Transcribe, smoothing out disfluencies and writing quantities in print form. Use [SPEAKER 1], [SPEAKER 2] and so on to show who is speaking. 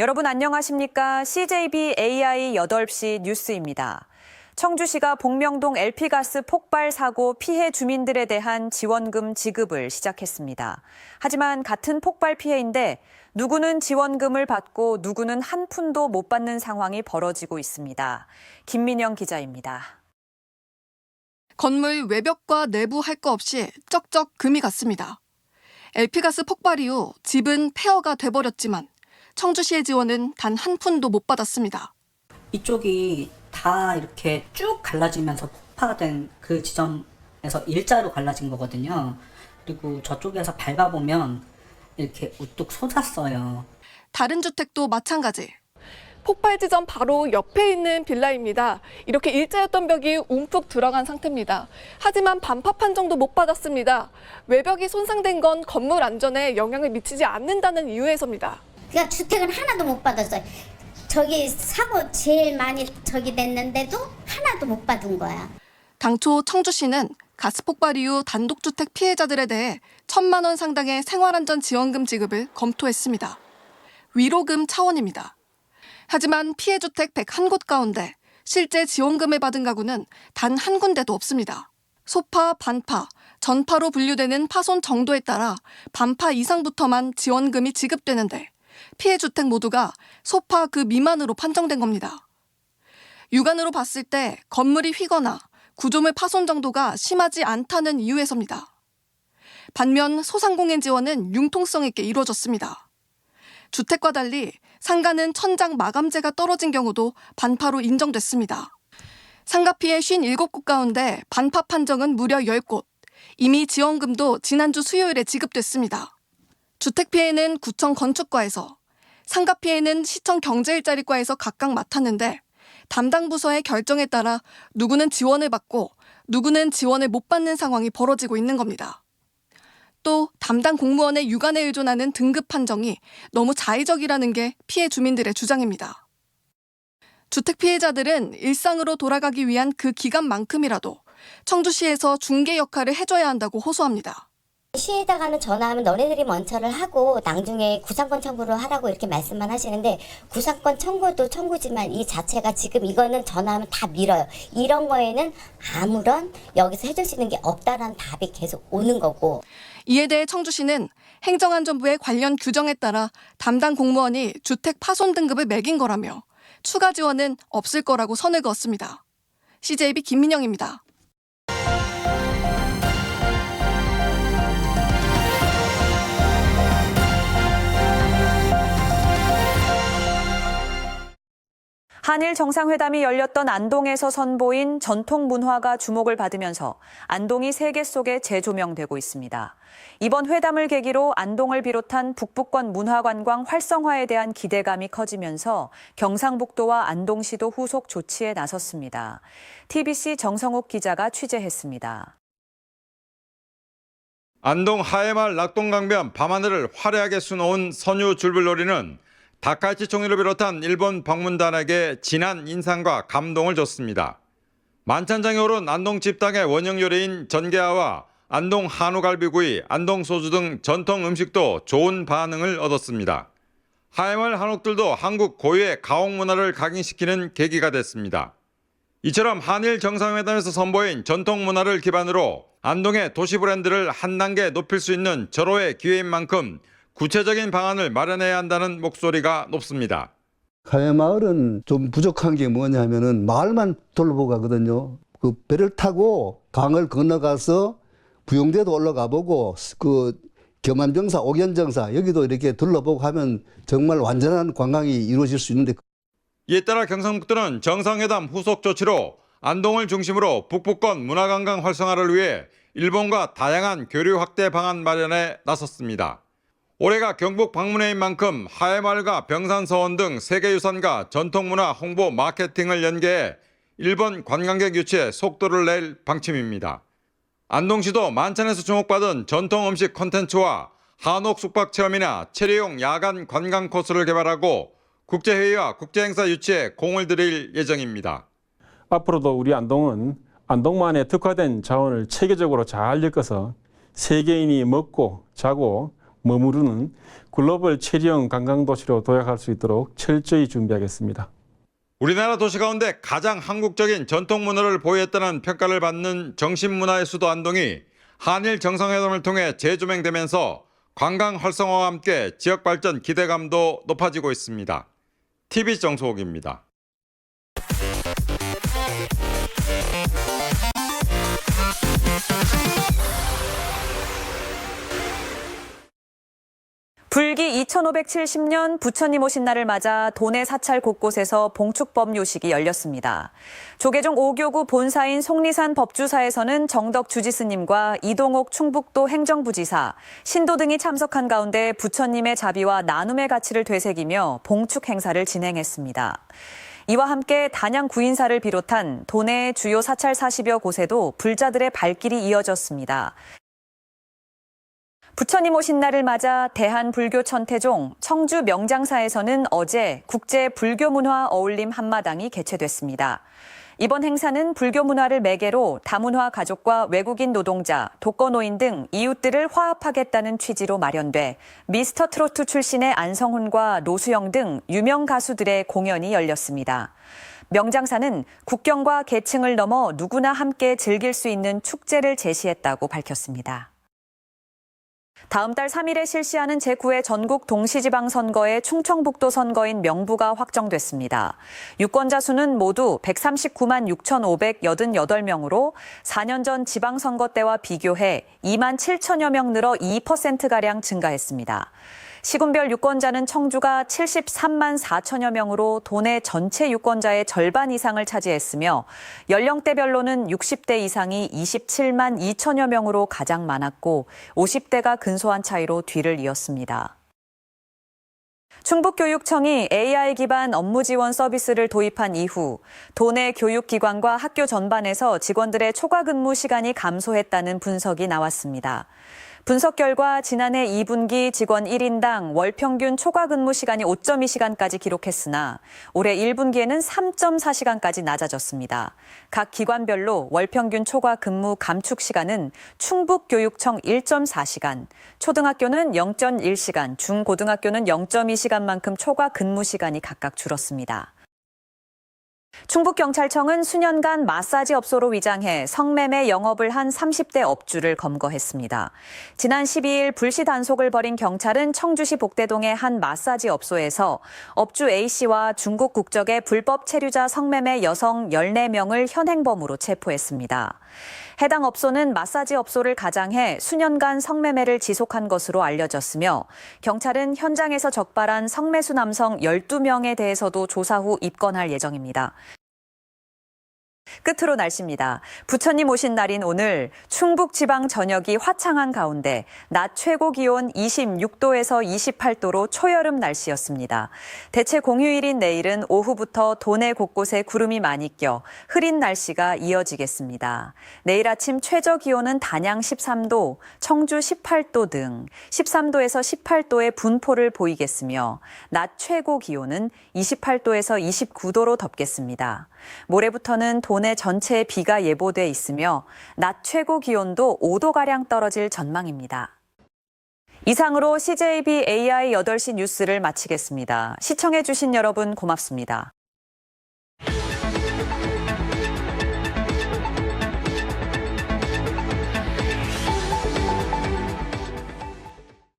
[SPEAKER 1] 여러분 안녕하십니까? CJB AI 8시 뉴스입니다. 청주시가 복명동 LP가스 폭발 사고 피해 주민들에 대한 지원금 지급을 시작했습니다. 하지만 같은 폭발 피해인데 누구는 지원금을 받고 누구는 한 푼도 못 받는 상황이 벌어지고 있습니다. 김민영 기자입니다.
[SPEAKER 2] 건물 외벽과 내부 할 거 없이 쩍쩍 금이 갔습니다. LP가스 폭발 이후 집은 폐허가 돼버렸지만 청주시의 지원은 단 한 푼도 못 받았습니다.
[SPEAKER 3] 이쪽이 다 이렇게 쭉 갈라지면서 폭파가 된 그 지점에서 일자로 갈라진 거거든요. 그리고 저쪽에서 밟아보면 이렇게 우뚝 솟았어요.
[SPEAKER 2] 다른 주택도 마찬가지.
[SPEAKER 4] 폭발 지점 바로 옆에 있는 빌라입니다. 이렇게 일자였던 벽이 움푹 들어간 상태입니다. 하지만 반파 판정도 못 받았습니다. 외벽이 손상된 건 건물 안전에 영향을 미치지 않는다는 이유에서입니다.
[SPEAKER 5] 그러니까 주택은 하나도 못 받았어요. 저기 사고 제일 많이 저기 냈는데도 하나도 못 받은 거야.
[SPEAKER 2] 당초 청주시는 가스 폭발 이후 단독주택 피해자들에 대해 1,000만 원 상당의 생활안전지원금 지급을 검토했습니다. 위로금 차원입니다. 하지만 피해 주택 101곳 가운데 실제 지원금을 받은 가구는 단 한 군데도 없습니다. 소파, 반파, 전파로 분류되는 파손 정도에 따라 반파 이상부터만 지원금이 지급되는데 피해 주택 모두가 소파 그 미만으로 판정된 겁니다. 육안으로 봤을 때 건물이 휘거나 구조물 파손 정도가 심하지 않다는 이유에서입니다. 반면 소상공인 지원은 융통성 있게 이루어졌습니다. 주택과 달리 상가는 천장 마감재가 떨어진 경우도 반파로 인정됐습니다. 상가 피해 57곳 가운데 반파 판정은 무려 10곳. 이미 지원금도 지난주 수요일에 지급됐습니다. 주택 피해는 구청 건축과에서, 상가 피해는 시청 경제일자리과에서 각각 맡았는데 담당 부서의 결정에 따라 누구는 지원을 받고 누구는 지원을 못 받는 상황이 벌어지고 있는 겁니다. 또 담당 공무원의 육안에 의존하는 등급 판정이 너무 자의적이라는 게 피해 주민들의 주장입니다. 주택 피해자들은 일상으로 돌아가기 위한 그 기간만큼이라도 청주시에서 중개 역할을 해줘야 한다고 호소합니다.
[SPEAKER 5] 시에다가는 전화하면 너네들이 먼저를 하고 나중에 구상권 청구를 하라고 이렇게 말씀만 하시는데 구상권 청구도 청구지만 이 자체가 지금 이거는 전화하면 다 밀어요. 이런 거에는 아무런 여기서 해줄 수 있는 게 없다라는 답이 계속 오는 거고.
[SPEAKER 2] 이에 대해 청주시는 행정안전부의 관련 규정에 따라 담당 공무원이 주택 파손 등급을 매긴 거라며 추가 지원은 없을 거라고 선을 그었습니다. CJB 김민영입니다.
[SPEAKER 1] 한일 정상회담이 열렸던 안동에서 선보인 전통 문화가 주목을 받으면서 안동이 세계 속에 재조명되고 있습니다. 이번 회담을 계기로 안동을 비롯한 북부권 문화관광 활성화에 대한 기대감이 커지면서 경상북도와 안동시도 후속 조치에 나섰습니다. TBC 정성욱 기자가 취재했습니다.
[SPEAKER 6] 안동 하회마을 낙동강변 밤하늘을 화려하게 수놓은 선유 줄불놀이는 다카이치 총리를 비롯한 일본 방문단에게 진한 인상과 감동을 줬습니다. 만찬장에 오른 안동 집당의 원형 요리인 전게아와 안동 한우갈비구이, 안동 소주 등 전통 음식도 좋은 반응을 얻었습니다. 하회마을 한옥들도 한국 고유의 가옥 문화를 각인시키는 계기가 됐습니다. 이처럼 한일 정상회담에서 선보인 전통 문화를 기반으로 안동의 도시 브랜드를 한 단계 높일 수 있는 절호의 기회인 만큼 구체적인 방안을 마련해야 한다는 목소리가 높습니다.
[SPEAKER 7] 하회마을은 좀 부족한 게 뭐냐면은 마을만 둘러보고 가거든요. 그 배를 타고 강을 건너가서 부용대도 올라가 보고 그 겸안정사, 옥연정사 여기도 이렇게 둘러보고 하면 정말 완전한 관광이 이루어질 수 있는데.
[SPEAKER 6] 이에 따라 경상북도는 정상회담 후속 조치로 안동을 중심으로 북부권 문화관광 활성화를 위해 일본과 다양한 교류 확대 방안 마련에 나섰습니다. 올해가 경북 방문해인 만큼 하회마을과 병산서원 등 세계유산과 전통문화 홍보 마케팅을 연계해 일본 관광객 유치에 속도를 낼 방침입니다. 안동시도 만찬에서 주목받은 전통 음식 콘텐츠와 한옥 숙박 체험이나 체류용 야간 관광 코스를 개발하고 국제회의와 국제행사 유치에 공을 들일 예정입니다.
[SPEAKER 8] 앞으로도 우리 안동은 안동만의 특화된 자원을 체계적으로 잘 엮어서 세계인이 먹고 자고 머무르는 글로벌 체리형 관광도시로 도약할 수 있도록 철저히 준비하겠습니다.
[SPEAKER 6] 우리나라 도시 가운데 가장 한국적인 전통 문화를 보유했다는 평가를 받는 정신문화의 수도 안동이 한일 정상회담을 통해 재조명되면서 관광 활성화와 함께 지역 발전 기대감도 높아지고 있습니다. TV 정소옥입니다.
[SPEAKER 1] 불기 2570년 부처님 오신 날을 맞아 도내 사찰 곳곳에서 봉축법요식이 열렸습니다. 조계종 5교구 본사인 속리산 법주사에서는 정덕 주지스님과 이동옥 충북도 행정부지사, 신도 등이 참석한 가운데 부처님의 자비와 나눔의 가치를 되새기며 봉축 행사를 진행했습니다. 이와 함께 단양 구인사를 비롯한 도내 주요 사찰 40여 곳에도 불자들의 발길이 이어졌습니다. 부처님 오신 날을 맞아 대한불교천태종 청주 명장사에서는 어제 국제 불교문화 어울림 한마당이 개최됐습니다. 이번 행사는 불교 문화를 매개로 다문화 가족과 외국인 노동자, 독거노인 등 이웃들을 화합하겠다는 취지로 마련돼 미스터 트로트 출신의 안성훈과 노수영 등 유명 가수들의 공연이 열렸습니다. 명장사는 국경과 계층을 넘어 누구나 함께 즐길 수 있는 축제를 제시했다고 밝혔습니다. 다음 달 3일에 실시하는 제9회 전국 동시지방선거의 충청북도 선거인 명부가 확정됐습니다. 유권자 수는 모두 139만 6,588명으로 4년 전 지방선거 때와 비교해 2만 7천여 명 늘어 2%가량 증가했습니다. 시군별 유권자는 청주가 73만 4천여 명으로 도내 전체 유권자의 절반 이상을 차지했으며 연령대별로는 60대 이상이 27만 2천여 명으로 가장 많았고 50대가 근소한 차이로 뒤를 이었습니다. 충북교육청이 AI 기반 업무 지원 서비스를 도입한 이후 도내 교육기관과 학교 전반에서 직원들의 초과 근무 시간이 감소했다는 분석이 나왔습니다. 분석 결과 지난해 2분기 직원 1인당 월 평균 초과 근무 시간이 5.2시간까지 기록했으나 올해 1분기에는 3.4시간까지 낮아졌습니다. 각 기관별로 월 평균 초과 근무 감축 시간은 충북교육청 1.4시간, 초등학교는 0.1시간, 중고등학교는 0.2시간만큼 초과 근무 시간이 각각 줄었습니다. 충북경찰청은 수년간 마사지 업소로 위장해 성매매 영업을 한 30대 업주를 검거했습니다. 지난 12일 불시 단속을 벌인 경찰은 청주시 복대동의 한 마사지 업소에서 업주 A씨와 중국 국적의 불법 체류자 성매매 여성 14명을 현행범으로 체포했습니다. 해당 업소는 마사지 업소를 가장해 수년간 성매매를 지속한 것으로 알려졌으며 경찰은 현장에서 적발한 성매수 남성 12명에 대해서도 조사 후 입건할 예정입니다. 끝으로 날씨입니다. 부처님 오신 날인 오늘 충북 지방 전역이 화창한 가운데 낮 최고 기온 26도에서 28도로 초여름 날씨였습니다. 대체 공휴일인 내일은 오후부터 도내 곳곳에 구름이 많이 껴 흐린 날씨가 이어지겠습니다. 내일 아침 최저 기온은 단양 13도, 청주 18도 등 13도에서 18도의 분포를 보이겠으며 낮 최고 기온은 28도에서 29도로 덥겠습니다. 모레부터는 도내 전체에 비가 예보돼 있으며 낮 최고 기온도 5도가량 떨어질 전망입니다. 이상으로 CJB AI 8시 뉴스를 마치겠습니다. 시청해주신 여러분 고맙습니다.